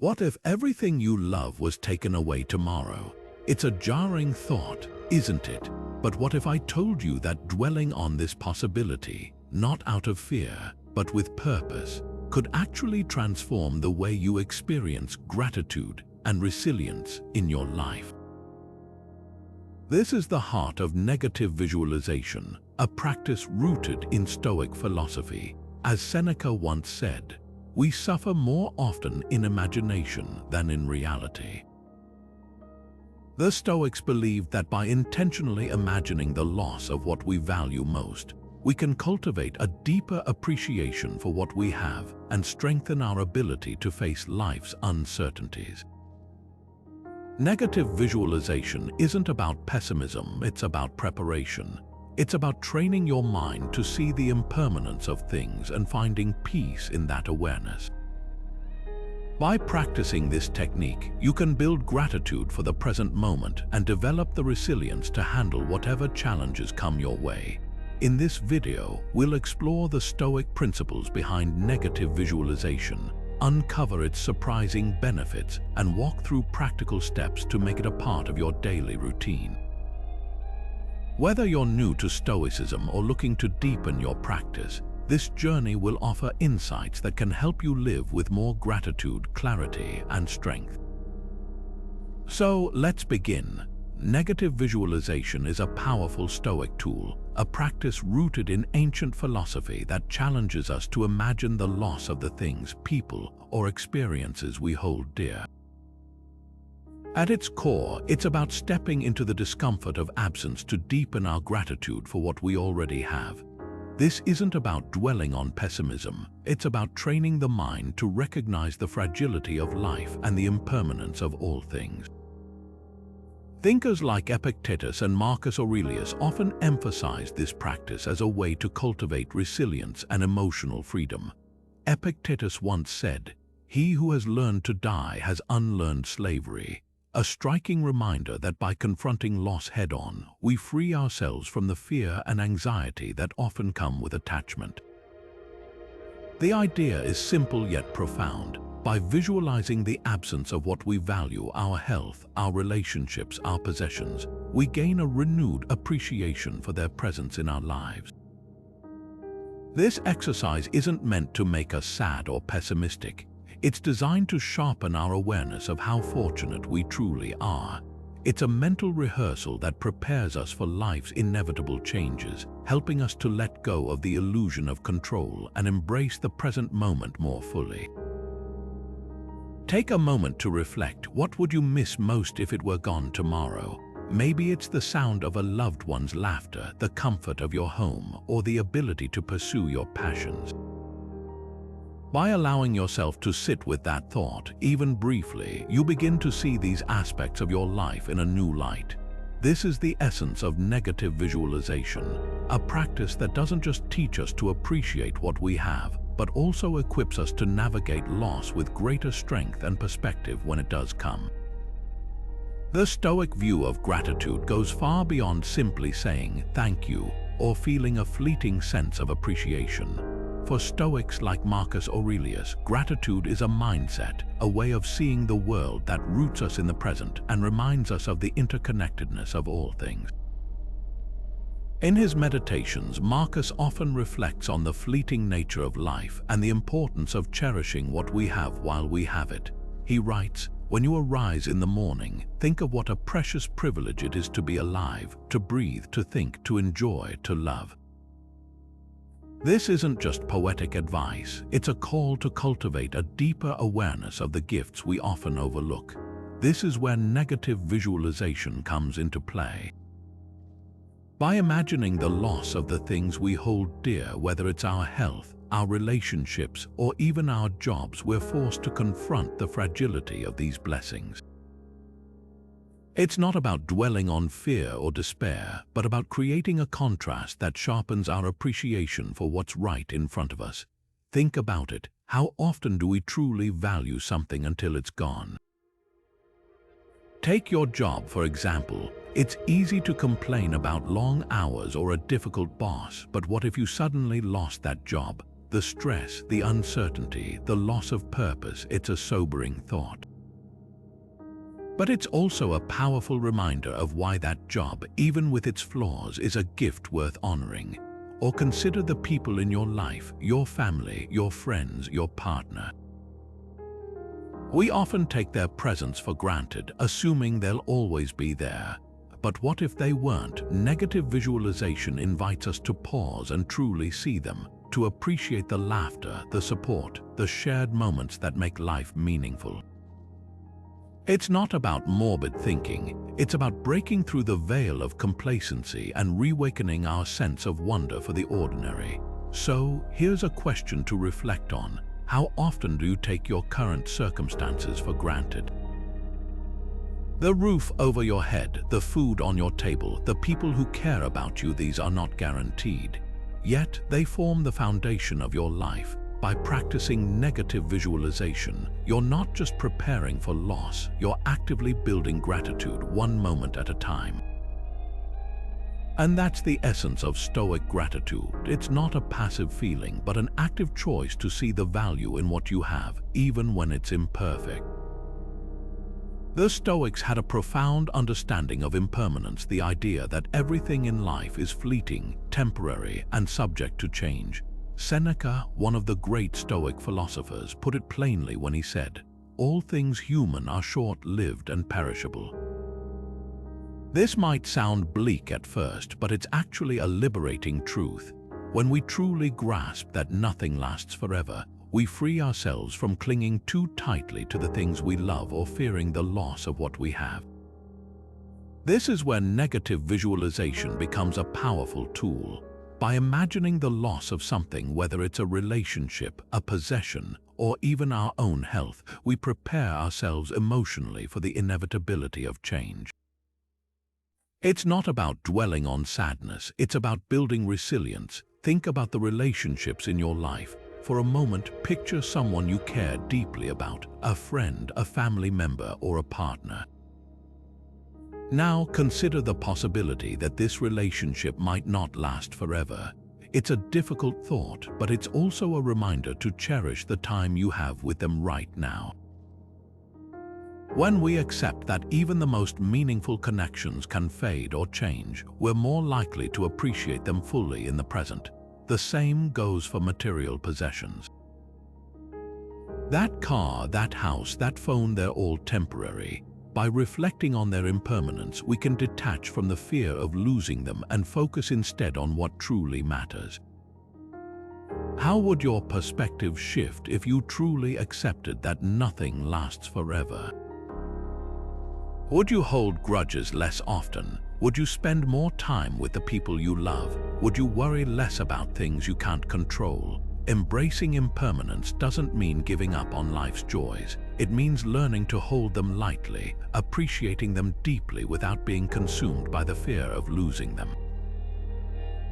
What if everything you love was taken away tomorrow? It's a jarring thought, isn't it? But what if I told you that dwelling on this possibility, not out of fear, but with purpose, could actually transform the way you experience gratitude and resilience in your life? This is the heart of negative visualization, a practice rooted in Stoic philosophy. As Seneca once said, we suffer more often in imagination than in reality. The Stoics believed that by intentionally imagining the loss of what we value most, we can cultivate a deeper appreciation for what we have and strengthen our ability to face life's uncertainties. Negative visualization isn't about pessimism, it's about preparation. It's about training your mind to see the impermanence of things and finding peace in that awareness. By practicing this technique, you can build gratitude for the present moment and develop the resilience to handle whatever challenges come your way. In this video, we'll explore the Stoic principles behind negative visualization, uncover its surprising benefits, and walk through practical steps to make it a part of your daily routine. Whether you're new to Stoicism or looking to deepen your practice, this journey will offer insights that can help you live with more gratitude, clarity, and strength. So let's begin. Negative visualization is a powerful Stoic tool, a practice rooted in ancient philosophy that challenges us to imagine the loss of the things, people, or experiences we hold dear. At its core, it's about stepping into the discomfort of absence to deepen our gratitude for what we already have. This isn't about dwelling on pessimism, it's about training the mind to recognize the fragility of life and the impermanence of all things. Thinkers like Epictetus and Marcus Aurelius often emphasized this practice as a way to cultivate resilience and emotional freedom. Epictetus once said, "He who has learned to die has unlearned slavery," a striking reminder that by confronting loss head-on, we free ourselves from the fear and anxiety that often come with attachment. The idea is simple yet profound. By visualizing the absence of what we value, our health, our relationships, our possessions, we gain a renewed appreciation for their presence in our lives. This exercise isn't meant to make us sad or pessimistic. It's designed to sharpen our awareness of how fortunate we truly are. It's a mental rehearsal that prepares us for life's inevitable changes, helping us to let go of the illusion of control and embrace the present moment more fully. Take a moment to reflect. What would you miss most if it were gone tomorrow? Maybe it's the sound of a loved one's laughter, the comfort of your home, or the ability to pursue your passions. By allowing yourself to sit with that thought, even briefly, you begin to see these aspects of your life in a new light. This is the essence of negative visualization, a practice that doesn't just teach us to appreciate what we have, but also equips us to navigate loss with greater strength and perspective when it does come. The Stoic view of gratitude goes far beyond simply saying thank you or feeling a fleeting sense of appreciation. For Stoics like Marcus Aurelius, gratitude is a mindset, a way of seeing the world that roots us in the present and reminds us of the interconnectedness of all things. In his meditations, Marcus often reflects on the fleeting nature of life and the importance of cherishing what we have while we have it. He writes, "When you arise in the morning, think of what a precious privilege it is to be alive, to breathe, to think, to enjoy, to love." This isn't just poetic advice, it's a call to cultivate a deeper awareness of the gifts we often overlook. This is where negative visualization comes into play. By imagining the loss of the things we hold dear, whether it's our health, our relationships, or even our jobs, we're forced to confront the fragility of these blessings. It's not about dwelling on fear or despair, but about creating a contrast that sharpens our appreciation for what's right in front of us. Think about it. How often do we truly value something until it's gone? Take your job, for example. It's easy to complain about long hours or a difficult boss, but what if you suddenly lost that job? the stress, the uncertainty, the loss of purpose, it's a sobering thought. But it's also a powerful reminder of why that job, even with its flaws, is a gift worth honoring. Or consider the people in your life, your family, your friends, your partner. We often take their presence for granted, assuming they'll always be there. But what if they weren't? Negative visualization invites us to pause and truly see them, to appreciate the laughter, the support, the shared moments that make life meaningful. It's not about morbid thinking, it's about breaking through the veil of complacency and reawakening our sense of wonder for the ordinary. So, here's a question to reflect on. How often do you take your current circumstances for granted? The roof over your head, the food on your table, the people who care about you, these are not guaranteed. Yet, they form the foundation of your life. By practicing negative visualization, you're not just preparing for loss, you're actively building gratitude one moment at a time. And that's the essence of Stoic gratitude. It's not a passive feeling, but an active choice to see the value in what you have, even when it's imperfect. The Stoics had a profound understanding of impermanence, the idea that everything in life is fleeting, temporary, and subject to change. Seneca, one of the great Stoic philosophers, put it plainly when he said, "All things human are short-lived and perishable." This might sound bleak at first, but it's actually a liberating truth. When we truly grasp that nothing lasts forever, we free ourselves from clinging too tightly to the things we love or fearing the loss of what we have. This is where negative visualization becomes a powerful tool. By imagining the loss of something, whether it's a relationship, a possession, or even our own health, we prepare ourselves emotionally for the inevitability of change. It's not about dwelling on sadness, it's about building resilience. Think about the relationships in your life. For a moment, picture someone you care deeply about, a friend, a family member, or a partner. Now consider the possibility that this relationship might not last forever. It's a difficult thought, but it's also a reminder to cherish the time you have with them right now. When we accept that even the most meaningful connections can fade or change, we're more likely to appreciate them fully in the present. The same goes for material possessions. That car, that house, that phone, they're all temporary. By reflecting on their impermanence, we can detach from the fear of losing them and focus instead on what truly matters. How would your perspective shift if you truly accepted that nothing lasts forever? Would you hold grudges less often? Would you spend more time with the people you love? Would you worry less about things you can't control? Embracing impermanence doesn't mean giving up on life's joys. It means learning to hold them lightly, appreciating them deeply without being consumed by the fear of losing them.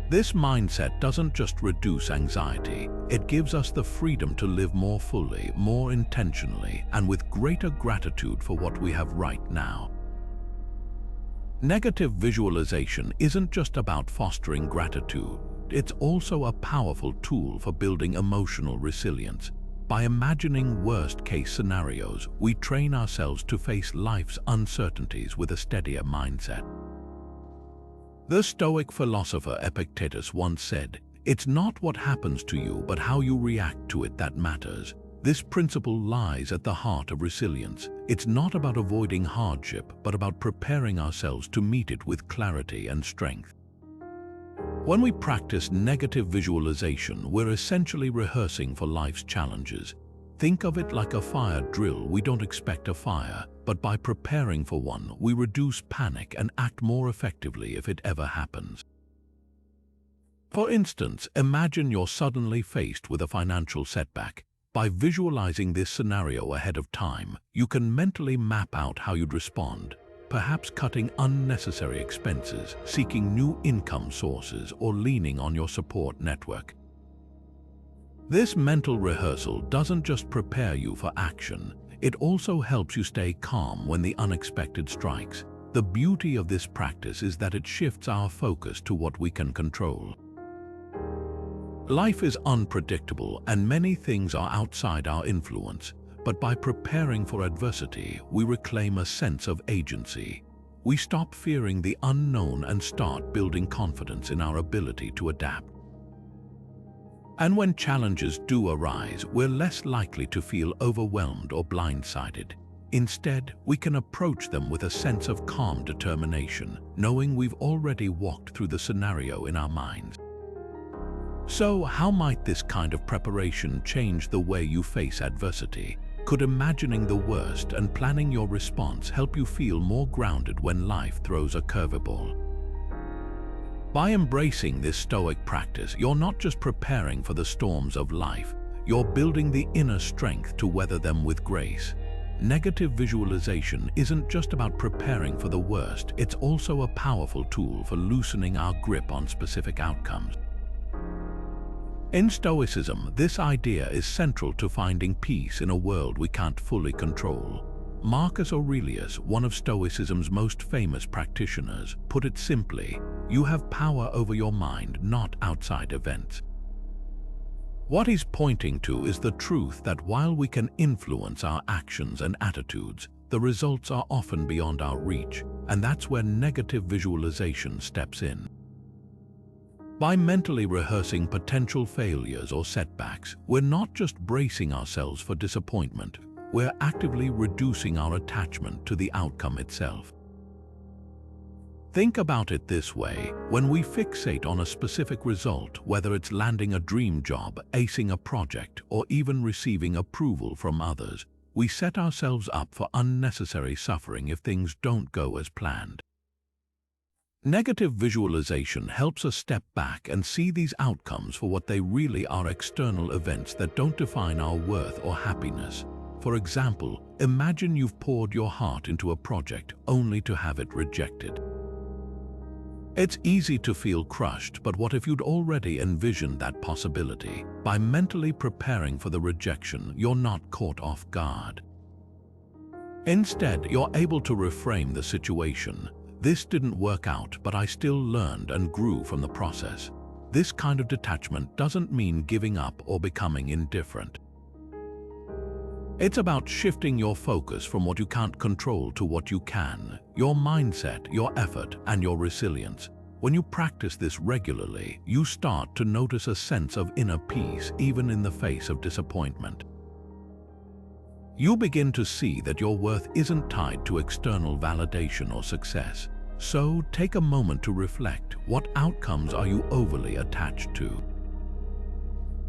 This mindset doesn't just reduce anxiety, it gives us the freedom to live more fully, more intentionally, and with greater gratitude for what we have right now. Negative visualization isn't just about fostering gratitude, it's also a powerful tool for building emotional resilience. By imagining worst-case scenarios, we train ourselves to face life's uncertainties with a steadier mindset. The Stoic philosopher Epictetus once said, "It's not what happens to you, but how you react to it that matters." This principle lies at the heart of resilience. It's not about avoiding hardship, but about preparing ourselves to meet it with clarity and strength. When we practice negative visualization, we're essentially rehearsing for life's challenges. Think of it like a fire drill. We don't expect a fire, but by preparing for one, we reduce panic and act more effectively if it ever happens. For instance, imagine you're suddenly faced with a financial setback. By visualizing this scenario ahead of time, you can mentally map out how you'd respond, perhaps cutting unnecessary expenses, seeking new income sources, or leaning on your support network. This mental rehearsal doesn't just prepare you for action, it also helps you stay calm when the unexpected strikes. The beauty of this practice is that it shifts our focus to what we can control. Life is unpredictable and many things are outside our influence, but by preparing for adversity, we reclaim a sense of agency. We stop fearing the unknown and start building confidence in our ability to adapt. And when challenges do arise, we're less likely to feel overwhelmed or blindsided. Instead, we can approach them with a sense of calm determination, knowing we've already walked through the scenario in our minds. So, how might this kind of preparation change the way you face adversity? Could imagining the worst and planning your response help you feel more grounded when life throws a curveball? By embracing this Stoic practice, you're not just preparing for the storms of life, you're building the inner strength to weather them with grace. Negative visualization isn't just about preparing for the worst, it's also a powerful tool for loosening our grip on specific outcomes. In Stoicism, this idea is central to finding peace in a world we can't fully control. Marcus Aurelius, one of Stoicism's most famous practitioners, put it simply, you have power over your mind, not outside events. What he's pointing to is the truth that while we can influence our actions and attitudes, the results are often beyond our reach, and that's where negative visualization steps in. By mentally rehearsing potential failures or setbacks, we're not just bracing ourselves for disappointment, we're actively reducing our attachment to the outcome itself. Think about it this way: when we fixate on a specific result, whether it's landing a dream job, acing a project, or even receiving approval from others, we set ourselves up for unnecessary suffering if things don't go as planned. Negative visualization helps us step back and see these outcomes for what they really are: external events that don't define our worth or happiness. For example, imagine you've poured your heart into a project only to have it rejected. It's easy to feel crushed, but what if you'd already envisioned that possibility? By mentally preparing for the rejection, you're not caught off guard. Instead, you're able to reframe the situation. This didn't work out, but I still learned and grew from the process. This kind of detachment doesn't mean giving up or becoming indifferent. It's about shifting your focus from what you can't control to what you can, your mindset, your effort, and your resilience. When you practice this regularly, you start to notice a sense of inner peace even in the face of disappointment. You begin to see that your worth isn't tied to external validation or success. So take a moment to reflect: what outcomes are you overly attached to?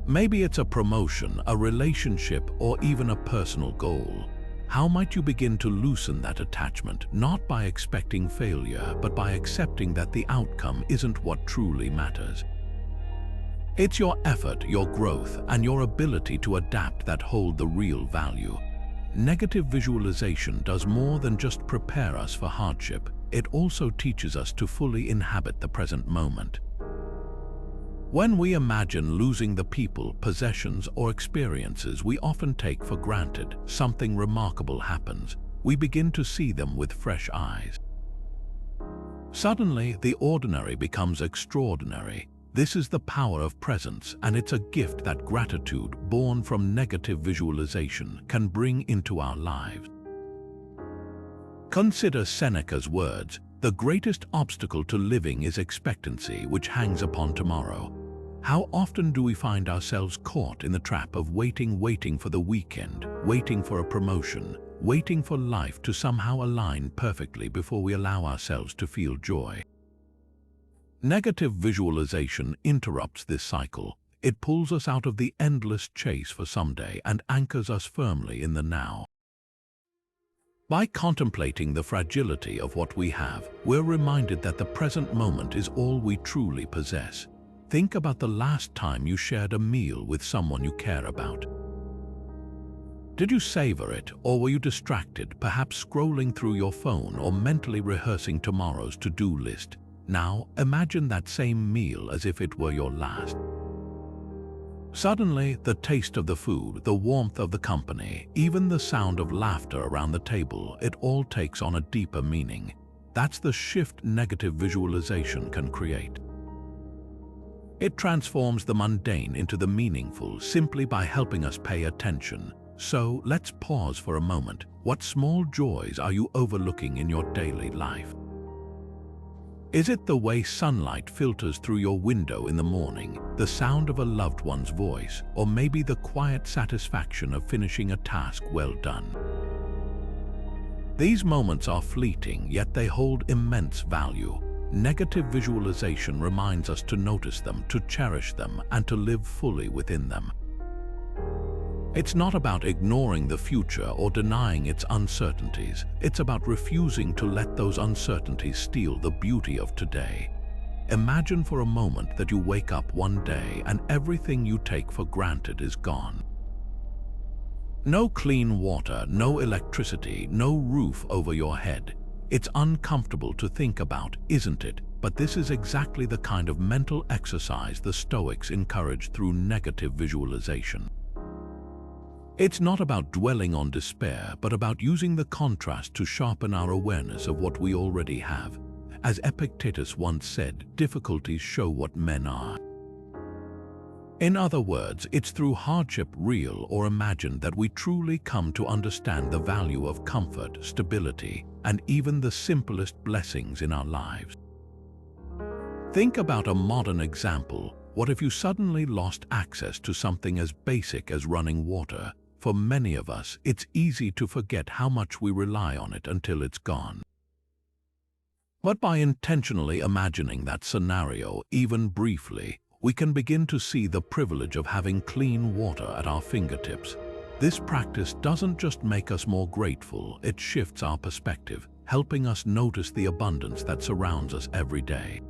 Maybe it's a promotion, a relationship, or even a personal goal. How might you begin to loosen that attachment, not by expecting failure, but by accepting that the outcome isn't what truly matters? It's your effort, your growth, and your ability to adapt that hold the real value. Negative visualization does more than just prepare us for hardship. It also teaches us to fully inhabit the present moment. When we imagine losing the people, possessions, or experiences we often take for granted, something remarkable happens. We begin to see them with fresh eyes. Suddenly, the ordinary becomes extraordinary. This is the power of presence, and it's a gift that gratitude, born from negative visualization, can bring into our lives. Consider Seneca's words: "The greatest obstacle to living is expectancy, which hangs upon tomorrow." How often do we find ourselves caught in the trap of waiting for the weekend, waiting for a promotion, waiting for life to somehow align perfectly before we allow ourselves to feel joy? Negative visualization interrupts this cycle. It pulls us out of the endless chase for someday and anchors us firmly in the now. By contemplating the fragility of what we have, we're reminded that the present moment is all we truly possess. Think about the last time you shared a meal with someone you care about. Did you savor it, or were you distracted, perhaps scrolling through your phone or mentally rehearsing tomorrow's to-do list? Now, imagine that same meal as if it were your last. Suddenly, the taste of the food, the warmth of the company, even the sound of laughter around the table, it all takes on a deeper meaning. That's the shift negative visualization can create. It transforms the mundane into the meaningful simply by helping us pay attention. So let's pause for a moment. What small joys are you overlooking in your daily life? Is it the way sunlight filters through your window in the morning, the sound of a loved one's voice, or maybe the quiet satisfaction of finishing a task well done? These moments are fleeting, yet they hold immense value. Negative visualization reminds us to notice them, to cherish them, and to live fully within them. It's not about ignoring the future or denying its uncertainties. It's about refusing to let those uncertainties steal the beauty of today. Imagine for a moment that you wake up one day and everything you take for granted is gone. No clean water, no electricity, no roof over your head. It's uncomfortable to think about, isn't it? But this is exactly the kind of mental exercise the Stoics encourage through negative visualization. It's not about dwelling on despair, but about using the contrast to sharpen our awareness of what we already have. As Epictetus once said, difficulties show what men are. In other words, it's through hardship, real or imagined, that we truly come to understand the value of comfort, stability, and even the simplest blessings in our lives. Think about a modern example. What if you suddenly lost access to something as basic as running water? For many of us, it's easy to forget how much we rely on it until it's gone. But by intentionally imagining that scenario, even briefly, we can begin to see the privilege of having clean water at our fingertips. This practice doesn't just make us more grateful, it shifts our perspective, helping us notice the abundance that surrounds us every day.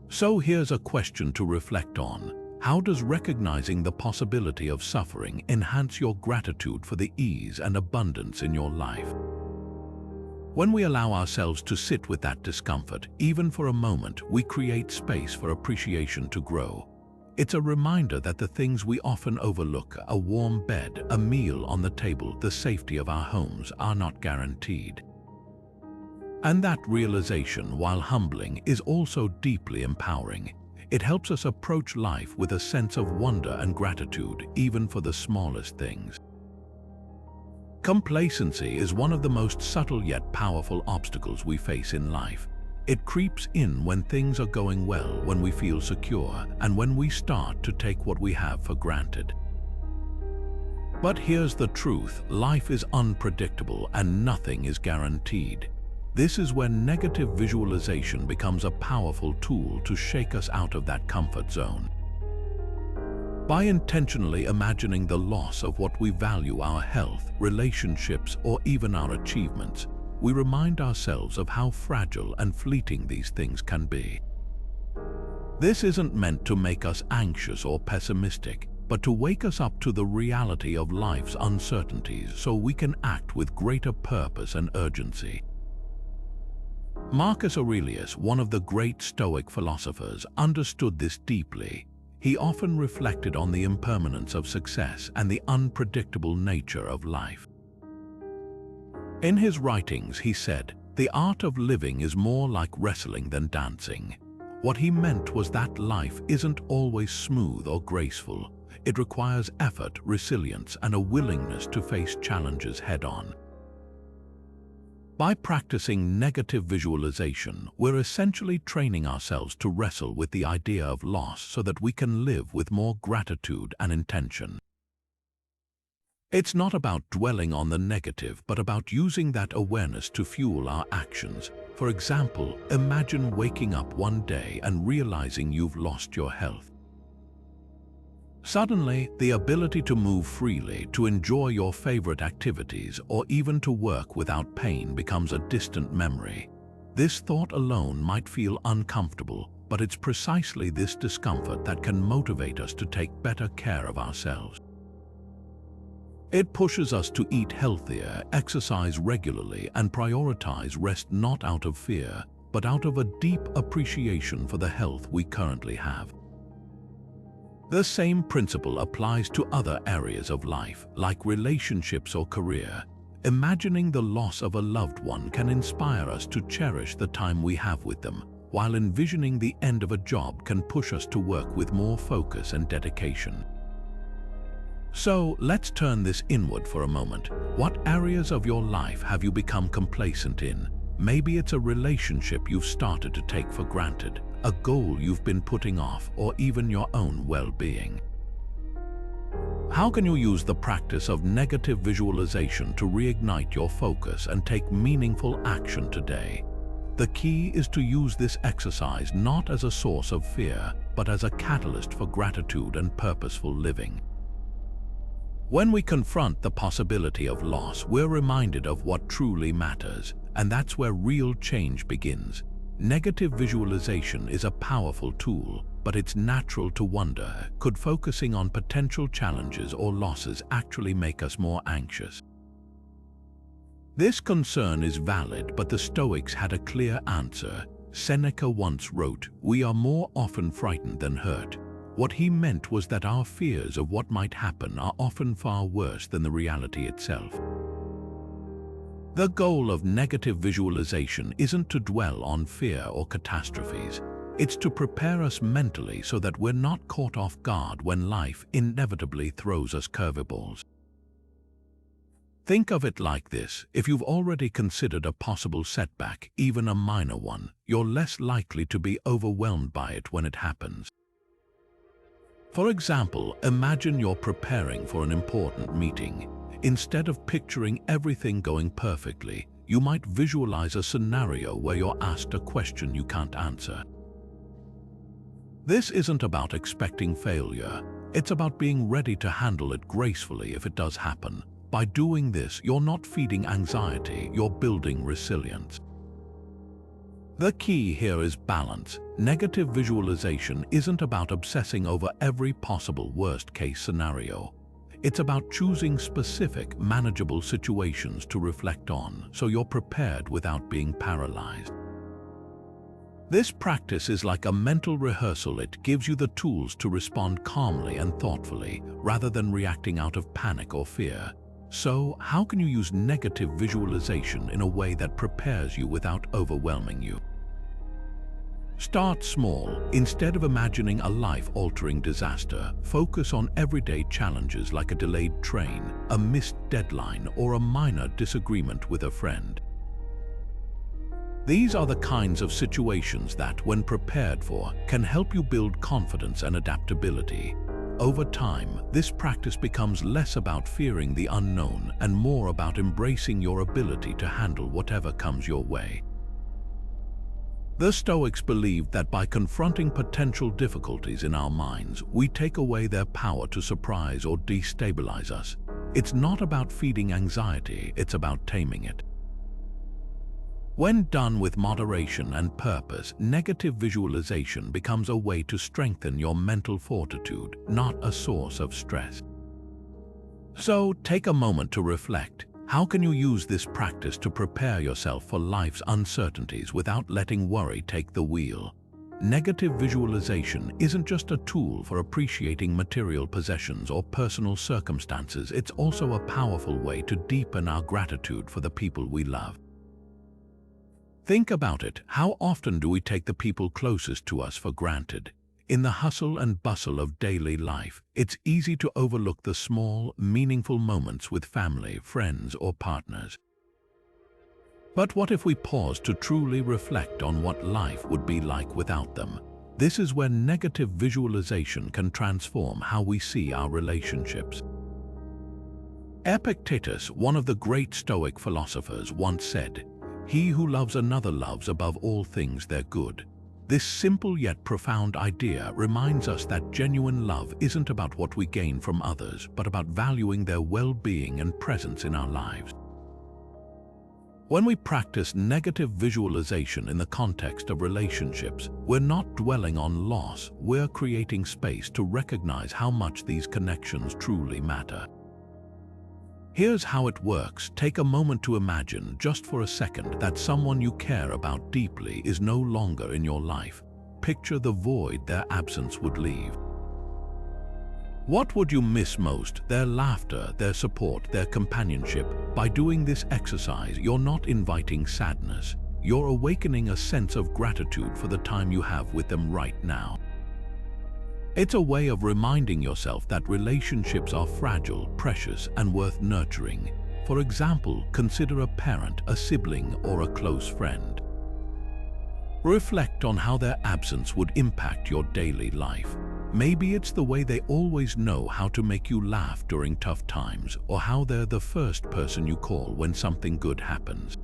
So here's a question to reflect on. How does recognizing the possibility of suffering enhance your gratitude for the ease and abundance in your life? When we allow ourselves to sit with that discomfort, even for a moment, we create space for appreciation to grow. It's a reminder that the things we often overlook, a warm bed, a meal on the table, the safety of our homes, are not guaranteed. And that realization, while humbling, is also deeply empowering. It helps us approach life with a sense of wonder and gratitude, even for the smallest things. Complacency is one of the most subtle yet powerful obstacles we face in life. It creeps in when things are going well, when we feel secure, and when we start to take what we have for granted. But here's the truth: life is unpredictable and nothing is guaranteed. This is when negative visualization becomes a powerful tool to shake us out of that comfort zone. By intentionally imagining the loss of what we value, our health, relationships, or even our achievements, we remind ourselves of how fragile and fleeting these things can be. This isn't meant to make us anxious or pessimistic, but to wake us up to the reality of life's uncertainties so we can act with greater purpose and urgency. Marcus Aurelius, one of the great Stoic philosophers, understood this deeply. He often reflected on the impermanence of success and the unpredictable nature of life. In his writings, he said, "The art of living is more like wrestling than dancing." What he meant was that life isn't always smooth or graceful. It requires effort, resilience, and a willingness to face challenges head-on. By practicing negative visualization, we're essentially training ourselves to wrestle with the idea of loss so that we can live with more gratitude and intention. It's not about dwelling on the negative, but about using that awareness to fuel our actions. For example, imagine waking up one day and realizing you've lost your health. Suddenly, the ability to move freely, to enjoy your favorite activities, or even to work without pain becomes a distant memory. This thought alone might feel uncomfortable, but it's precisely this discomfort that can motivate us to take better care of ourselves. It pushes us to eat healthier, exercise regularly, and prioritize rest not out of fear, but out of a deep appreciation for the health we currently have. The same principle applies to other areas of life, like relationships or career. Imagining the loss of a loved one can inspire us to cherish the time we have with them, while envisioning the end of a job can push us to work with more focus and dedication. So let's turn this inward for a moment. What areas of your life have you become complacent in? Maybe it's a relationship you've started to take for granted, a goal you've been putting off, or even your own well-being. How can you use the practice of negative visualization to reignite your focus and take meaningful action today? The key is to use this exercise not as a source of fear, but as a catalyst for gratitude and purposeful living. When we confront the possibility of loss, we're reminded of what truly matters, and that's where real change begins. Negative visualization is a powerful tool, but it's natural to wonder, could focusing on potential challenges or losses actually make us more anxious? This concern is valid, but the Stoics had a clear answer. Seneca once wrote, "We are more often frightened than hurt." What he meant was that our fears of what might happen are often far worse than the reality itself. The goal of negative visualization isn't to dwell on fear or catastrophes. It's to prepare us mentally so that we're not caught off guard when life inevitably throws us curveballs. Think of it like this: if you've already considered a possible setback, even a minor one, you're less likely to be overwhelmed by it when it happens. For example, imagine you're preparing for an important meeting. Instead of picturing everything going perfectly, you might visualize a scenario where you're asked a question you can't answer. This isn't about expecting failure. It's about being ready to handle it gracefully if it does happen. By doing this, you're not feeding anxiety, you're building resilience. The key here is balance. Negative visualization isn't about obsessing over every possible worst-case scenario. It's about choosing specific, manageable situations to reflect on, so you're prepared without being paralyzed. This practice is like a mental rehearsal. It gives you the tools to respond calmly and thoughtfully, rather than reacting out of panic or fear. So, how can you use negative visualization in a way that prepares you without overwhelming you? Start small. Instead of imagining a life-altering disaster, focus on everyday challenges like a delayed train, a missed deadline, or a minor disagreement with a friend. These are the kinds of situations that, when prepared for, can help you build confidence and adaptability. Over time, this practice becomes less about fearing the unknown and more about embracing your ability to handle whatever comes your way. The Stoics believed that by confronting potential difficulties in our minds, we take away their power to surprise or destabilize us. It's not about feeding anxiety, it's about taming it. When done with moderation and purpose, negative visualization becomes a way to strengthen your mental fortitude, not a source of stress. So, take a moment to reflect. How can you use this practice to prepare yourself for life's uncertainties without letting worry take the wheel? Negative visualization isn't just a tool for appreciating material possessions or personal circumstances, it's also a powerful way to deepen our gratitude for the people we love. Think about it. How often do we take the people closest to us for granted? In the hustle and bustle of daily life, it's easy to overlook the small, meaningful moments with family, friends, or partners. But what if we pause to truly reflect on what life would be like without them? This is where negative visualization can transform how we see our relationships. Epictetus, one of the great Stoic philosophers, once said, "He who loves another loves above all things their good." This simple yet profound idea reminds us that genuine love isn't about what we gain from others, but about valuing their well-being and presence in our lives. When we practice negative visualization in the context of relationships, we're not dwelling on loss, we're creating space to recognize how much these connections truly matter. Here's how it works. Take a moment to imagine, just for a second, that someone you care about deeply is no longer in your life. Picture the void their absence would leave. What would you miss most? Their laughter, their support, their companionship. By doing this exercise, you're not inviting sadness. you're awakening a sense of gratitude for the time you have with them right now. It's a way of reminding yourself that relationships are fragile, precious, and worth nurturing. For example, consider a parent, a sibling, or a close friend. Reflect on how their absence would impact your daily life. Maybe it's the way they always know how to make you laugh during tough times, or how they're the first person you call when something good happens.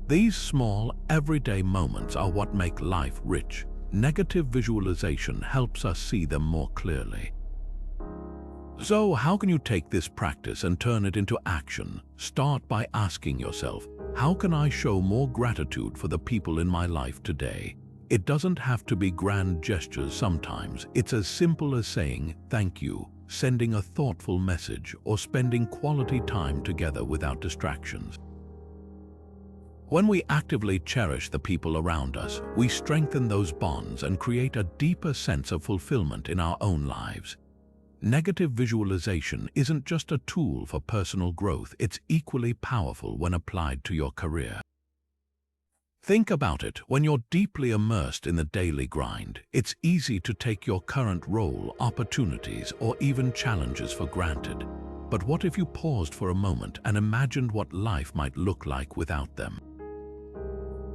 These small, everyday moments are what make life rich. Negative visualization helps us see them more clearly. So, how can you take this practice and turn it into action? Start by asking yourself, how can I show more gratitude for the people in my life today? It doesn't have to be grand gestures sometimes. It's as simple as saying thank you, sending a thoughtful message, or spending quality time together without distractions. When we actively cherish the people around us, we strengthen those bonds and create a deeper sense of fulfillment in our own lives. Negative visualization isn't just a tool for personal growth, it's equally powerful when applied to your career. Think about it, when you're deeply immersed in the daily grind, it's easy to take your current role, opportunities, or even challenges for granted. But what if you paused for a moment and imagined what life might look like without them?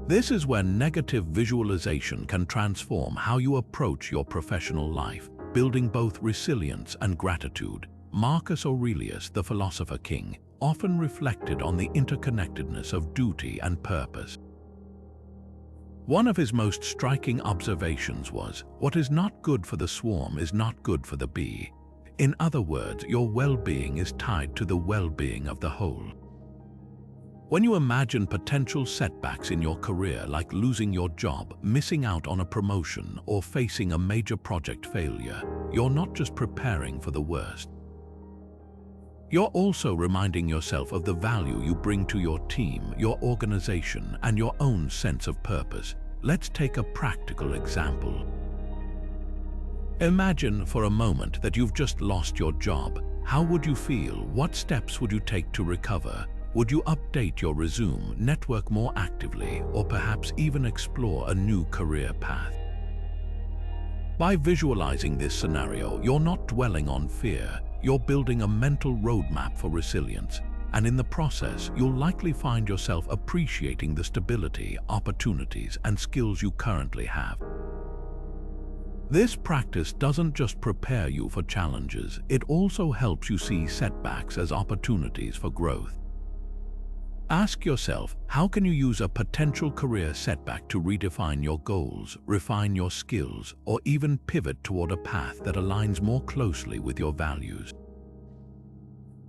This is where negative visualization can transform how you approach your professional life, building both resilience and gratitude. Marcus Aurelius, the philosopher king, often reflected on the interconnectedness of duty and purpose. One of his most striking observations was, "What is not good for the swarm is not good for the bee." In other words, your well-being is tied to the well-being of the whole. When you imagine potential setbacks in your career, like losing your job, missing out on a promotion, or facing a major project failure, you're not just preparing for the worst. You're also reminding yourself of the value you bring to your team, your organization, and your own sense of purpose. Let's take a practical example. Imagine for a moment that you've just lost your job. How would you feel? What steps would you take to recover? Would you update your resume, network more actively, or perhaps even explore a new career path? By visualizing this scenario, you're not dwelling on fear, you're building a mental roadmap for resilience, and in the process, you'll likely find yourself appreciating the stability, opportunities, and skills you currently have. This practice doesn't just prepare you for challenges, it also helps you see setbacks as opportunities for growth. Ask yourself, how can you use a potential career setback to redefine your goals, refine your skills, or even pivot toward a path that aligns more closely with your values?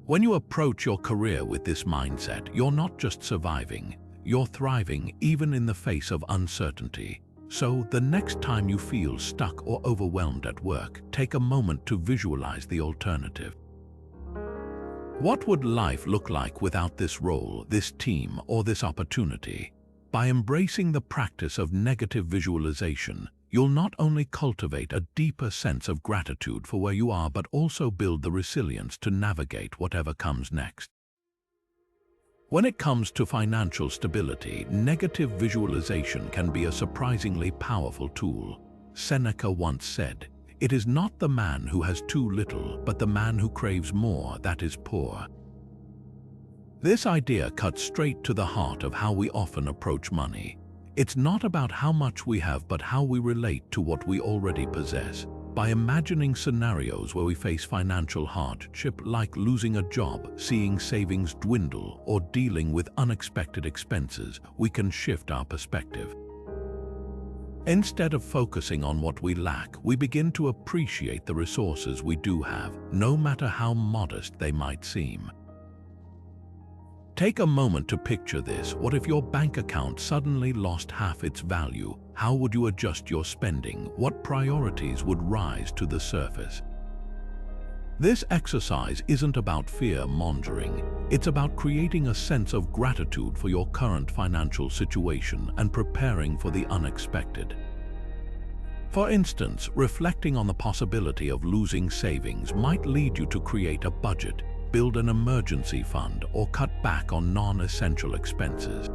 When you approach your career with this mindset, you're not just surviving, you're thriving even in the face of uncertainty. So, the next time you feel stuck or overwhelmed at work, take a moment to visualize the alternative. What would life look like without this role, this team, or this opportunity? By embracing the practice of negative visualization, you'll not only cultivate a deeper sense of gratitude for where you are, but also build the resilience to navigate whatever comes next. When it comes to financial stability, negative visualization can be a surprisingly powerful tool. Seneca once said, "It is not the man who has too little, but the man who craves more that is poor." This idea cuts straight to the heart of how we often approach money. It's not about how much we have, but how we relate to what we already possess. By imagining scenarios where we face financial hardship, like losing a job, seeing savings dwindle, or dealing with unexpected expenses, we can shift our perspective. Instead of focusing on what we lack, we begin to appreciate the resources we do have, no matter how modest they might seem. Take a moment to picture this. What if your bank account suddenly lost half its value? How would you adjust your spending? What priorities would rise to the surface? This exercise isn't about fear-mongering. It's about creating a sense of gratitude for your current financial situation and preparing for the unexpected. For instance, reflecting on the possibility of losing savings might lead you to create a budget, build an emergency fund, or cut back on non-essential expenses.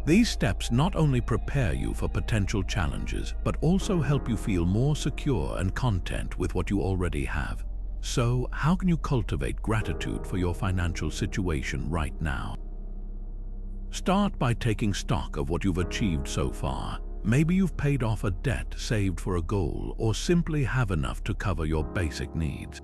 These steps not only prepare you for potential challenges, but also help you feel more secure and content with what you already have. So, how can you cultivate gratitude for your financial situation right now? Start by taking stock of what you've achieved so far. Maybe you've paid off a debt, saved for a goal, or simply have enough to cover your basic needs.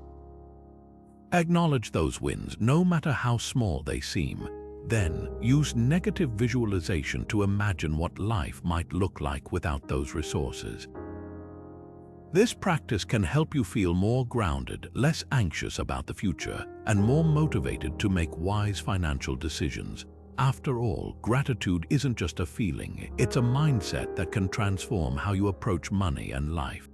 Acknowledge those wins, no matter how small they seem. Then, use negative visualization to imagine what life might look like without those resources. This practice can help you feel more grounded, less anxious about the future, and more motivated to make wise financial decisions. After all, gratitude isn't just a feeling, it's a mindset that can transform how you approach money and life.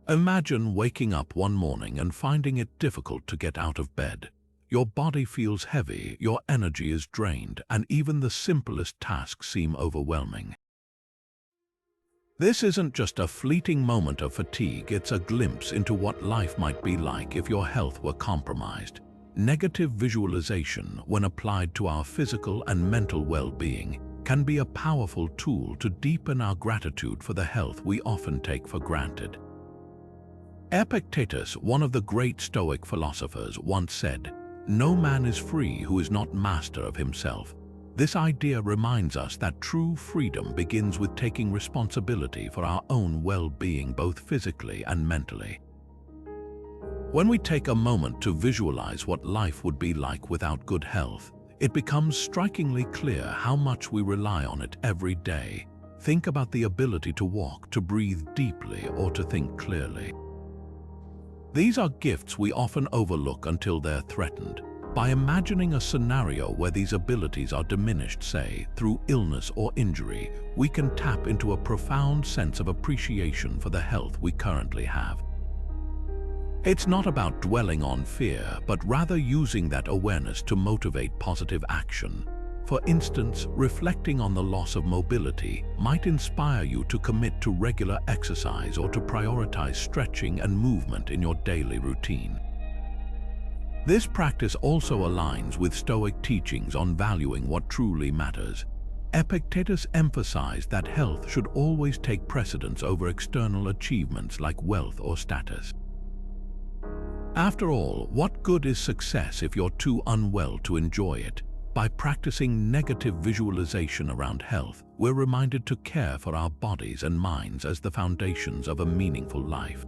Imagine waking up one morning and finding it difficult to get out of bed. Your body feels heavy, your energy is drained, and even the simplest tasks seem overwhelming. This isn't just a fleeting moment of fatigue, it's a glimpse into what life might be like if your health were compromised. Negative visualization, when applied to our physical and mental well-being, can be a powerful tool to deepen our gratitude for the health we often take for granted. Epictetus, one of the great Stoic philosophers, once said, "No man is free who is not master of himself." This idea reminds us that true freedom begins with taking responsibility for our own well-being, both physically and mentally. When we take a moment to visualize what life would be like without good health, it becomes strikingly clear how much we rely on it every day. Think about the ability to walk, to breathe deeply, or to think clearly. These are gifts we often overlook until they're threatened. By imagining a scenario where these abilities are diminished, say, through illness or injury, we can tap into a profound sense of appreciation for the health we currently have. It's not about dwelling on fear, but rather using that awareness to motivate positive action. For instance, reflecting on the loss of mobility might inspire you to commit to regular exercise or to prioritize stretching and movement in your daily routine. This practice also aligns with Stoic teachings on valuing what truly matters. Epictetus emphasized that health should always take precedence over external achievements like wealth or status. After all, what good is success if you're too unwell to enjoy it? By practicing negative visualization around health, we're reminded to care for our bodies and minds as the foundations of a meaningful life.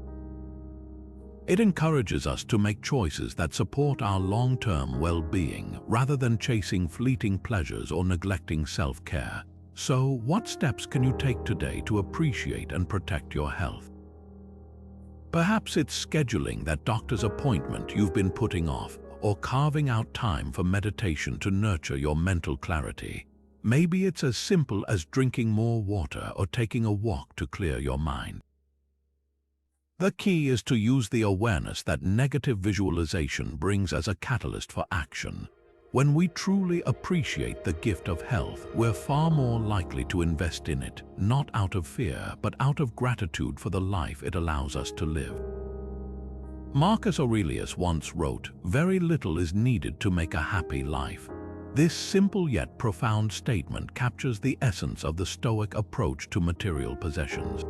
It encourages us to make choices that support our long-term well-being rather than chasing fleeting pleasures or neglecting self-care. So, what steps can you take today to appreciate and protect your health? Perhaps it's scheduling that doctor's appointment you've been putting off, or carving out time for meditation to nurture your mental clarity. Maybe it's as simple as drinking more water or taking a walk to clear your mind. The key is to use the awareness that negative visualization brings as a catalyst for action. When we truly appreciate the gift of health, we're far more likely to invest in it, not out of fear, but out of gratitude for the life it allows us to live. Marcus Aurelius once wrote, "Very little is needed to make a happy life." This simple yet profound statement captures the essence of the Stoic approach to material possessions.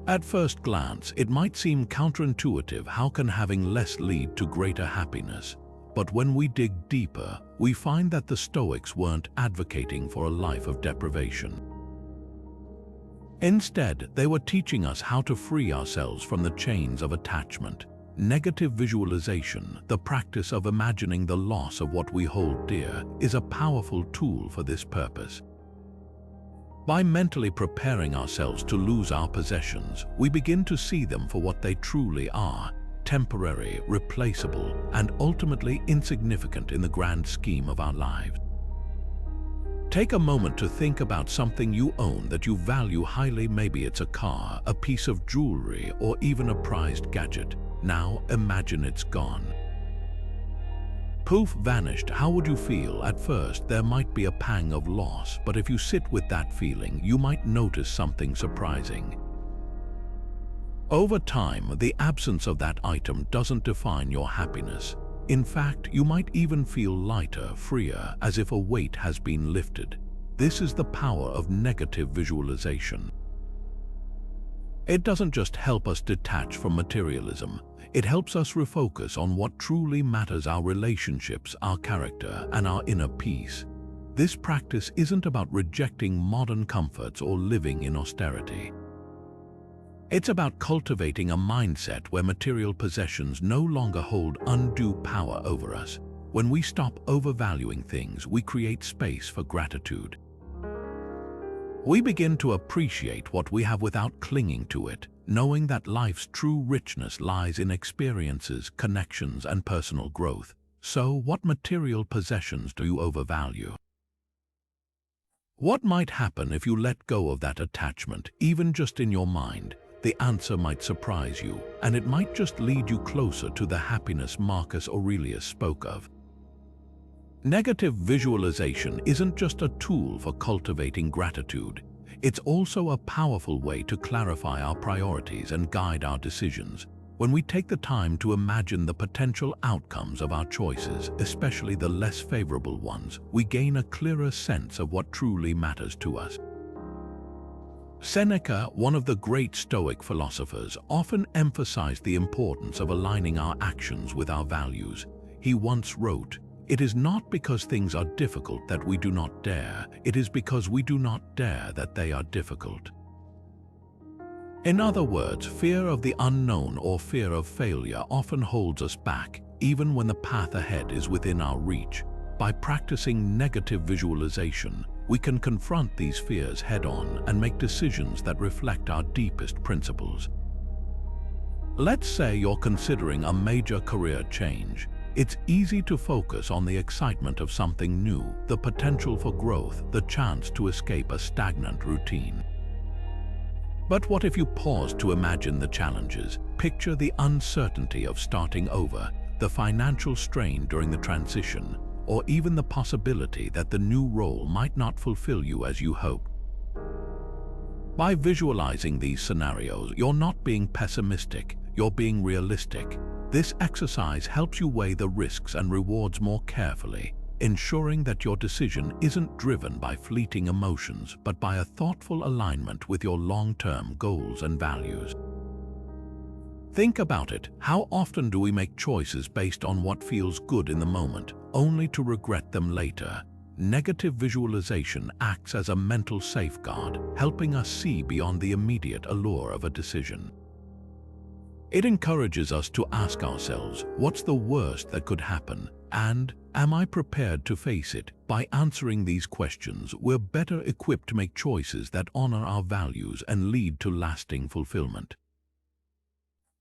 At first glance, it might seem counterintuitive. How can having less lead to greater happiness? But when we dig deeper, we find that the Stoics weren't advocating for a life of deprivation. Instead, they were teaching us how to free ourselves from the chains of attachment. Negative visualization, the practice of imagining the loss of what we hold dear, is a powerful tool for this purpose. By mentally preparing ourselves to lose our possessions, we begin to see them for what they truly are: temporary, replaceable, and ultimately insignificant in the grand scheme of our lives. Take a moment to think about something you own that you value highly. Maybe it's a car, a piece of jewelry, or even a prized gadget. Now imagine it's gone. Poof, vanished. How would you feel? At first, there might be a pang of loss, but if you sit with that feeling, you might notice something surprising. Over time, the absence of that item doesn't define your happiness. In fact, you might even feel lighter, freer, as if a weight has been lifted. This is the power of negative visualization. It doesn't just help us detach from materialism, it helps us refocus on what truly matters: our relationships, our character, and our inner peace. This practice isn't about rejecting modern comforts or living in austerity. It's about cultivating a mindset where material possessions no longer hold undue power over us. When we stop overvaluing things, we create space for gratitude. We begin to appreciate what we have without clinging to it, knowing that life's true richness lies in experiences, connections, and personal growth. So, what material possessions do you overvalue? What might happen if you let go of that attachment, even just in your mind? The answer might surprise you, and it might just lead you closer to the happiness Marcus Aurelius spoke of. Negative visualization isn't just a tool for cultivating gratitude. It's also a powerful way to clarify our priorities and guide our decisions. When we take the time to imagine the potential outcomes of our choices, especially the less favorable ones, we gain a clearer sense of what truly matters to us. Seneca, one of the great Stoic philosophers, often emphasized the importance of aligning our actions with our values. He once wrote, "It is not because things are difficult that we do not dare, it is because we do not dare that they are difficult." In other words, fear of the unknown or fear of failure often holds us back, even when the path ahead is within our reach. By practicing negative visualization, we can confront these fears head-on and make decisions that reflect our deepest principles. Let's say you're considering a major career change. It's easy to focus on the excitement of something new, the potential for growth, the chance to escape a stagnant routine. But what if you pause to imagine the challenges? Picture the uncertainty of starting over, the financial strain during the transition, or even the possibility that the new role might not fulfill you as you hoped. By visualizing these scenarios, you're not being pessimistic, you're being realistic. This exercise helps you weigh the risks and rewards more carefully, ensuring that your decision isn't driven by fleeting emotions, but by a thoughtful alignment with your long-term goals and values. Think about it. How often do we make choices based on what feels good in the moment, only to regret them later? Negative visualization acts as a mental safeguard, helping us see beyond the immediate allure of a decision. It encourages us to ask ourselves, what's the worst that could happen? And, am I prepared to face it? By answering these questions, we're better equipped to make choices that honor our values and lead to lasting fulfillment.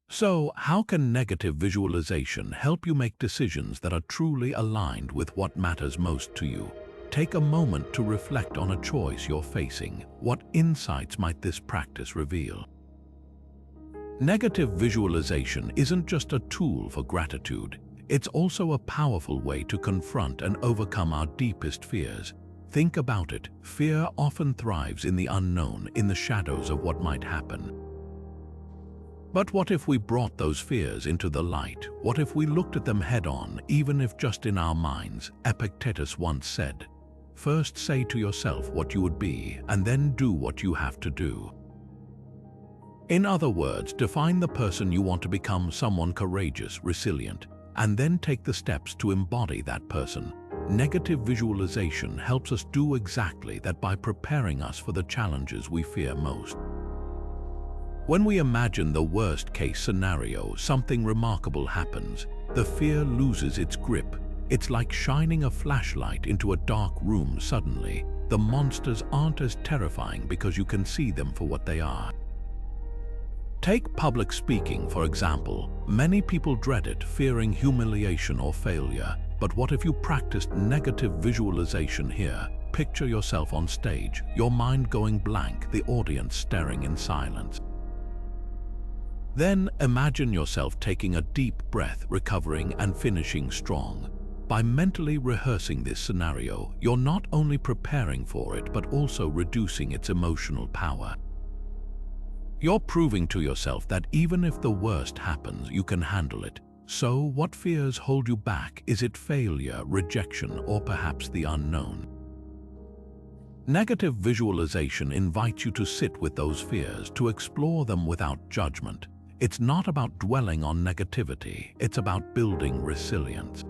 So, how can negative visualization help you make decisions that are truly aligned with what matters most to you? Take a moment to reflect on a choice you're facing. What insights might this practice reveal? Negative visualization isn't just a tool for gratitude. It's also a powerful way to confront and overcome our deepest fears. Think about it. Fear often thrives in the unknown, in the shadows of what might happen. But what if we brought those fears into the light? What if we looked at them head-on, even if just in our minds? Epictetus once said, "First say to yourself what you would be, and then do what you have to do." In other words, define the person you want to become, someone courageous, resilient, and then take the steps to embody that person. Negative visualization helps us do exactly that by preparing us for the challenges we fear most. When we imagine the worst-case scenario, something remarkable happens. The fear loses its grip. It's like shining a flashlight into a dark room suddenly. The monsters aren't as terrifying because you can see them for what they are. Take public speaking, for example. Many people dread it, fearing humiliation or failure. But what if you practiced negative visualization here? Picture yourself on stage, your mind going blank, the audience staring in silence. Then imagine yourself taking a deep breath, recovering and finishing strong. By mentally rehearsing this scenario, you're not only preparing for it, but also reducing its emotional power. You're proving to yourself that even if the worst happens, you can handle it. So, what fears hold you back? Is it failure, rejection, or perhaps the unknown? Negative visualization invites you to sit with those fears, to explore them without judgment. It's not about dwelling on negativity, it's about building resilience.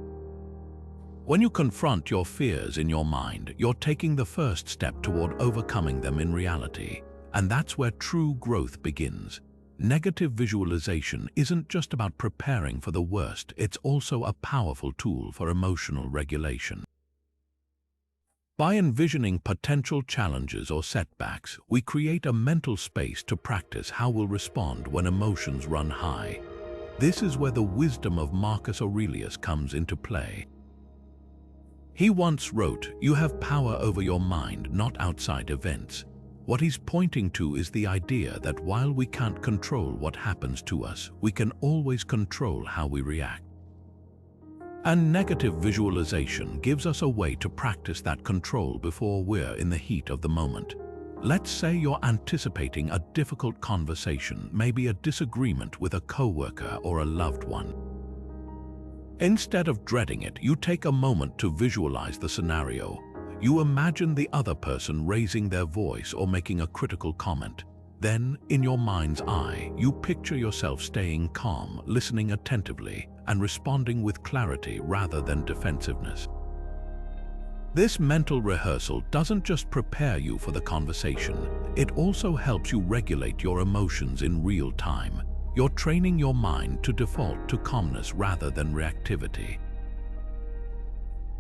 When you confront your fears in your mind, you're taking the first step toward overcoming them in reality. And that's where true growth begins. Negative visualization isn't just about preparing for the worst, it's also a powerful tool for emotional regulation. By envisioning potential challenges or setbacks, we create a mental space to practice how we'll respond when emotions run high. This is where the wisdom of Marcus Aurelius comes into play. He once wrote, "You have power over your mind, not outside events." What he's pointing to is the idea that while we can't control what happens to us, we can always control how we react. And negative visualization gives us a way to practice that control before we're in the heat of the moment. Let's say you're anticipating a difficult conversation, maybe a disagreement with a coworker or a loved one. Instead of dreading it, you take a moment to visualize the scenario. You imagine the other person raising their voice or making a critical comment. Then, in your mind's eye, you picture yourself staying calm, listening attentively, and responding with clarity rather than defensiveness. This mental rehearsal doesn't just prepare you for the conversation, it also helps you regulate your emotions in real time. You're training your mind to default to calmness rather than reactivity.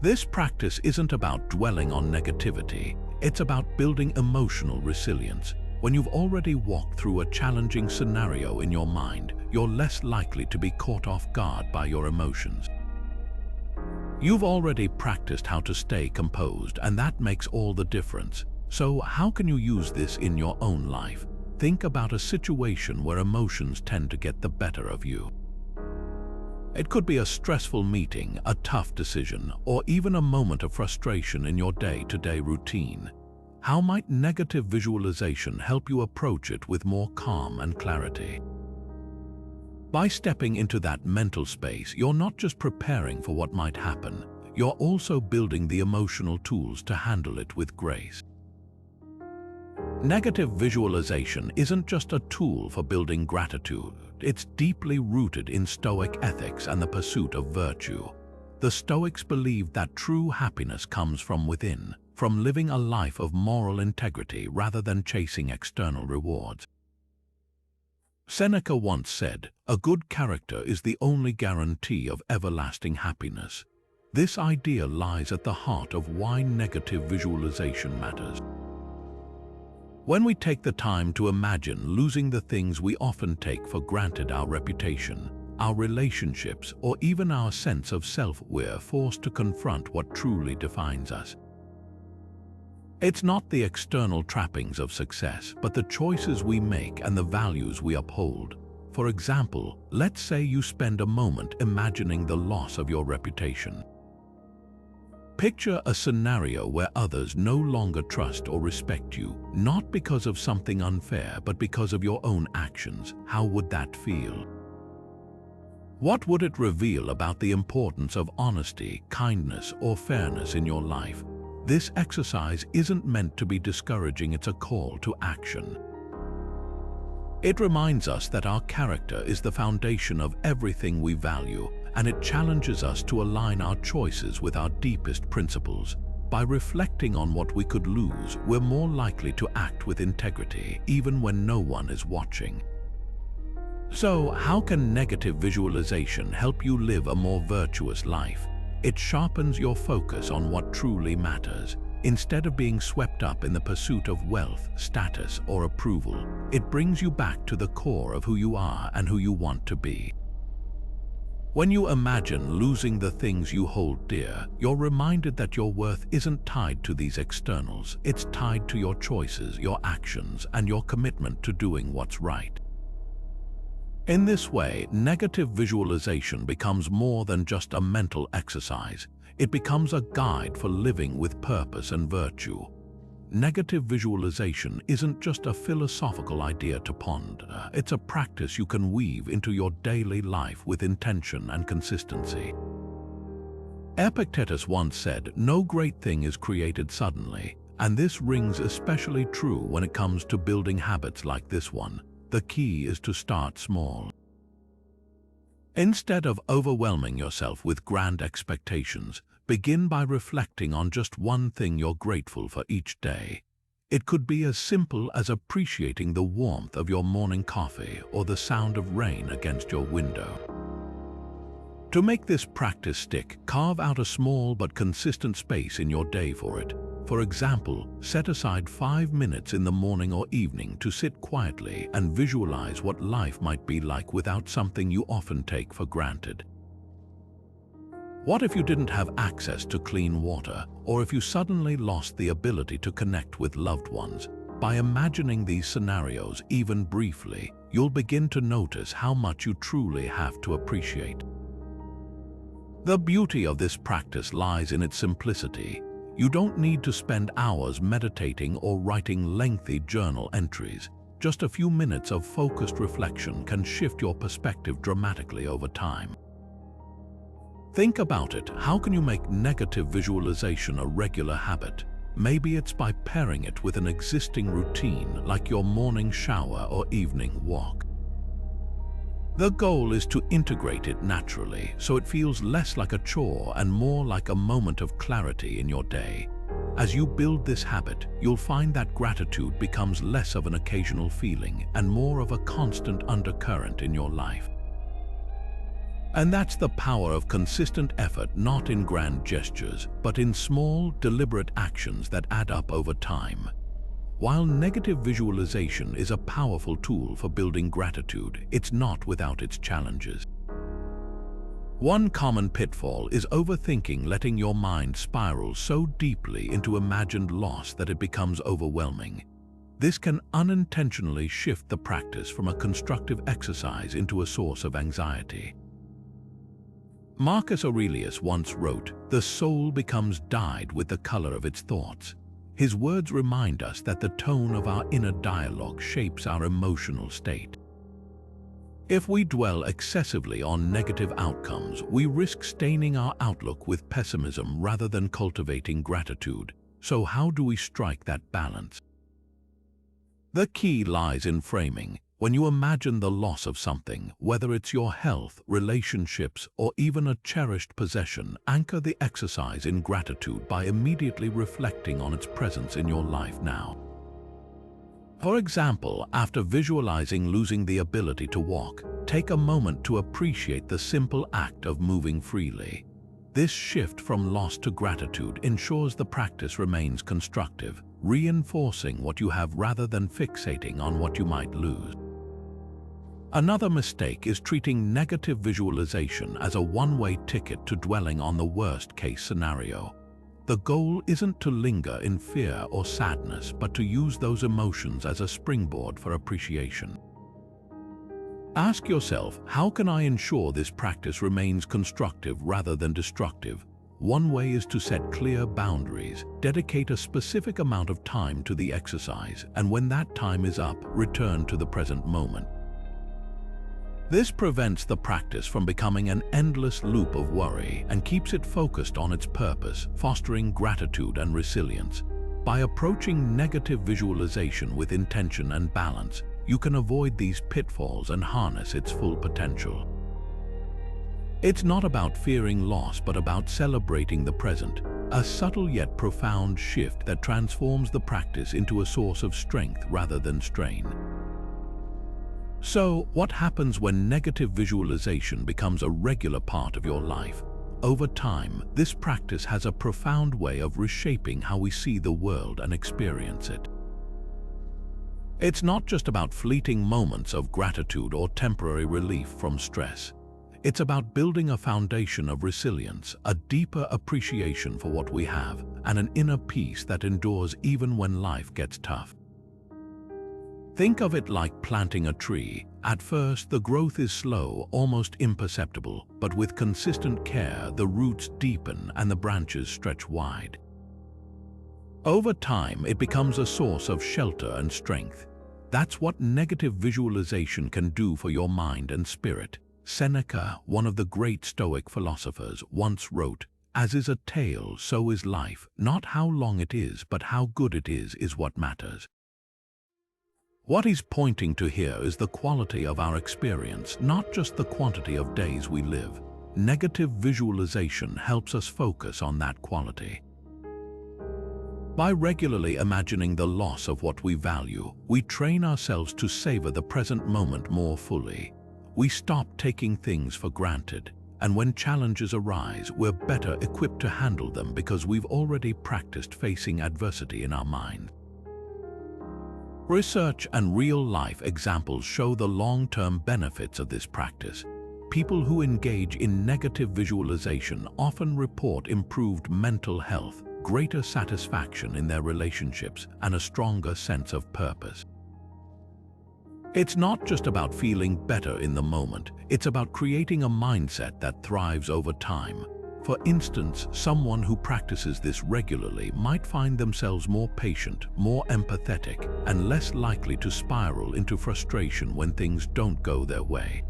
This practice isn't about dwelling on negativity, it's about building emotional resilience. When you've already walked through a challenging scenario in your mind, you're less likely to be caught off guard by your emotions. You've already practiced how to stay composed, and that makes all the difference. So how can you use this in your own life? Think about a situation where emotions tend to get the better of you. It could be a stressful meeting, a tough decision, or even a moment of frustration in your day-to-day routine. How might negative visualization help you approach it with more calm and clarity? By stepping into that mental space, you're not just preparing for what might happen, you're also building the emotional tools to handle it with grace. Negative visualization isn't just a tool for building gratitude, it's deeply rooted in Stoic ethics and the pursuit of virtue. The Stoics believed that true happiness comes from within, from living a life of moral integrity rather than chasing external rewards. Seneca once said, "A good character is the only guarantee of everlasting happiness." This idea lies at the heart of why negative visualization matters. When we take the time to imagine losing the things we often take for granted, our reputation, our relationships, or even our sense of self, we're forced to confront what truly defines us. It's not the external trappings of success, but the choices we make and the values we uphold. For example, let's say you spend a moment imagining the loss of your reputation. Picture a scenario where others no longer trust or respect you, not because of something unfair, but because of your own actions. How would that feel? What would it reveal about the importance of honesty, kindness, or fairness in your life? This exercise isn't meant to be discouraging, it's a call to action. It reminds us that our character is the foundation of everything we value, and it challenges us to align our choices with our deepest principles. By reflecting on what we could lose, we're more likely to act with integrity, even when no one is watching. So, how can negative visualization help you live a more virtuous life? It sharpens your focus on what truly matters. Instead of being swept up in the pursuit of wealth, status, or approval, it brings you back to the core of who you are and who you want to be. When you imagine losing the things you hold dear, you're reminded that your worth isn't tied to these externals. It's tied to your choices, your actions, and your commitment to doing what's right. In this way, negative visualization becomes more than just a mental exercise. It becomes a guide for living with purpose and virtue. negative visualization isn't just a philosophical idea to ponder. It's a practice you can weave into your daily life with intention and consistency. Epictetus once said, "No great thing is created suddenly," and this rings especially true when it comes to building habits like this one. The key is to start small. Instead of overwhelming yourself with grand expectations, begin by reflecting on just one thing you're grateful for each day. It could be as simple as appreciating the warmth of your morning coffee or the sound of rain against your window. To make this practice stick, carve out a small but consistent space in your day for it. For example, set aside 5 minutes in the morning or evening to sit quietly and visualize what life might be like without something you often take for granted. What if you didn't have access to clean water, or if you suddenly lost the ability to connect with loved ones? By imagining these scenarios even briefly, you'll begin to notice how much you truly have to appreciate. The beauty of this practice lies in its simplicity. You don't need to spend hours meditating or writing lengthy journal entries. Just a few minutes of focused reflection can shift your perspective dramatically over time. Think about it. How can you make negative visualization a regular habit? Maybe it's by pairing it with an existing routine like your morning shower or evening walk. The goal is to integrate it naturally, so it feels less like a chore and more like a moment of clarity in your day. As you build this habit, you'll find that gratitude becomes less of an occasional feeling and more of a constant undercurrent in your life. And that's the power of consistent effort, not in grand gestures, but in small, deliberate actions that add up over time. While negative visualization is a powerful tool for building gratitude, it's not without its challenges. One common pitfall is overthinking, letting your mind spiral so deeply into imagined loss that it becomes overwhelming. This can unintentionally shift the practice from a constructive exercise into a source of anxiety. Marcus Aurelius once wrote, "The soul becomes dyed with the color of its thoughts." His words remind us that the tone of our inner dialogue shapes our emotional state. If we dwell excessively on negative outcomes, we risk staining our outlook with pessimism rather than cultivating gratitude. So how do we strike that balance? The key lies in framing. When you imagine the loss of something, whether it's your health, relationships, or even a cherished possession, anchor the exercise in gratitude by immediately reflecting on its presence in your life now. For example, after visualizing losing the ability to walk, take a moment to appreciate the simple act of moving freely. This shift from loss to gratitude ensures the practice remains constructive, reinforcing what you have rather than fixating on what you might lose. Another mistake is treating negative visualization as a one-way ticket to dwelling on the worst-case scenario. The goal isn't to linger in fear or sadness, but to use those emotions as a springboard for appreciation. Ask yourself, how can I ensure this practice remains constructive rather than destructive? One way is to set clear boundaries, dedicate a specific amount of time to the exercise, and when that time is up, return to the present moment. This prevents the practice from becoming an endless loop of worry and keeps it focused on its purpose, fostering gratitude and resilience. By approaching negative visualization with intention and balance, you can avoid these pitfalls and harness its full potential. It's not about fearing loss, but about celebrating the present, a subtle yet profound shift that transforms the practice into a source of strength rather than strain. So, what happens when negative visualization becomes a regular part of your life? Over time, this practice has a profound way of reshaping how we see the world and experience it. It's not just about fleeting moments of gratitude or temporary relief from stress. It's about building a foundation of resilience, a deeper appreciation for what we have, and an inner peace that endures even when life gets tough. Think of it like planting a tree. At first, the growth is slow, almost imperceptible, but with consistent care, the roots deepen and the branches stretch wide. Over time, it becomes a source of shelter and strength. That's what negative visualization can do for your mind and spirit. Seneca, one of the great Stoic philosophers, once wrote, "As is a tale, so is life. Not how long it is, but how good it is what matters." What he's pointing to here is the quality of our experience, not just the quantity of days we live. Negative visualization helps us focus on that quality. By regularly imagining the loss of what we value, we train ourselves to savor the present moment more fully. We stop taking things for granted, and when challenges arise, we're better equipped to handle them because we've already practiced facing adversity in our mind. Research and real-life examples show the long-term benefits of this practice. People who engage in negative visualization often report improved mental health, greater satisfaction in their relationships, and a stronger sense of purpose. It's not just about feeling better in the moment, it's about creating a mindset that thrives over time. For instance, someone who practices this regularly might find themselves more patient, more empathetic, and less likely to spiral into frustration when things don't go their way.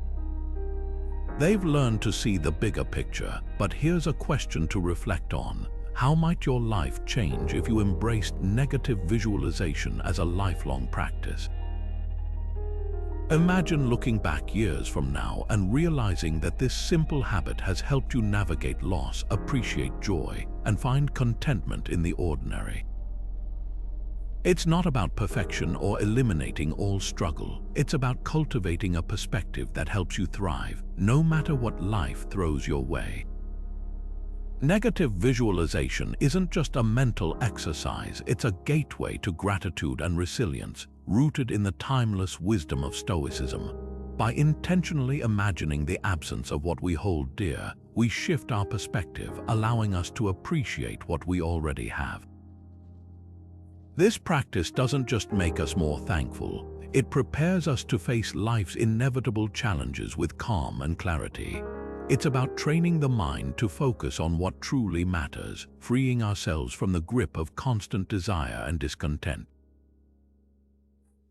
They've learned to see the bigger picture, but here's a question to reflect on. How might your life change if you embraced negative visualization as a lifelong practice? Imagine looking back years from now and realizing that this simple habit has helped you navigate loss, appreciate joy, and find contentment in the ordinary. It's not about perfection or eliminating all struggle. It's about cultivating a perspective that helps you thrive, no matter what life throws your way. Negative visualization isn't just a mental exercise, it's a gateway to gratitude and resilience, rooted in the timeless wisdom of Stoicism. By intentionally imagining the absence of what we hold dear, we shift our perspective, allowing us to appreciate what we already have. This practice doesn't just make us more thankful, it prepares us to face life's inevitable challenges with calm and clarity. It's about training the mind to focus on what truly matters, freeing ourselves from the grip of constant desire and discontent.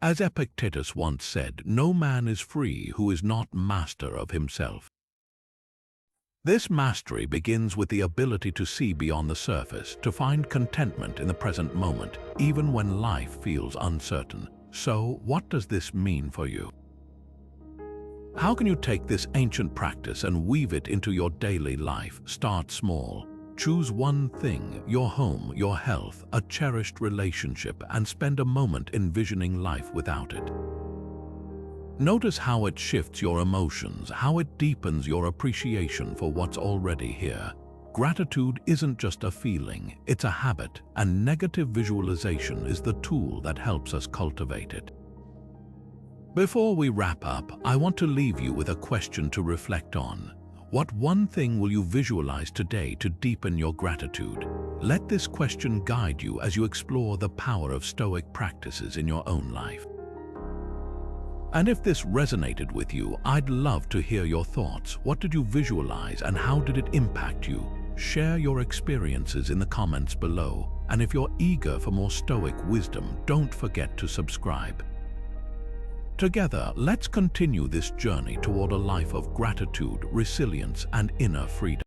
As Epictetus once said, "No man is free who is not master of himself." This mastery begins with the ability to see beyond the surface, to find contentment in the present moment, even when life feels uncertain. So, what does this mean for you? How can you take this ancient practice and weave it into your daily life? Start small. Choose one thing, your home, your health, a cherished relationship, and spend a moment envisioning life without it. Notice how it shifts your emotions, how it deepens your appreciation for what's already here. Gratitude isn't just a feeling, it's a habit, and negative visualization is the tool that helps us cultivate it. Before we wrap up, I want to leave you with a question to reflect on. What one thing will you visualize today to deepen your gratitude? Let this question guide you as you explore the power of Stoic practices in your own life. And if this resonated with you, I'd love to hear your thoughts. What did you visualize and how did it impact you? Share your experiences in the comments below. And if you're eager for more Stoic wisdom, don't forget to subscribe. Together, let's continue this journey toward a life of gratitude, resilience, and inner freedom.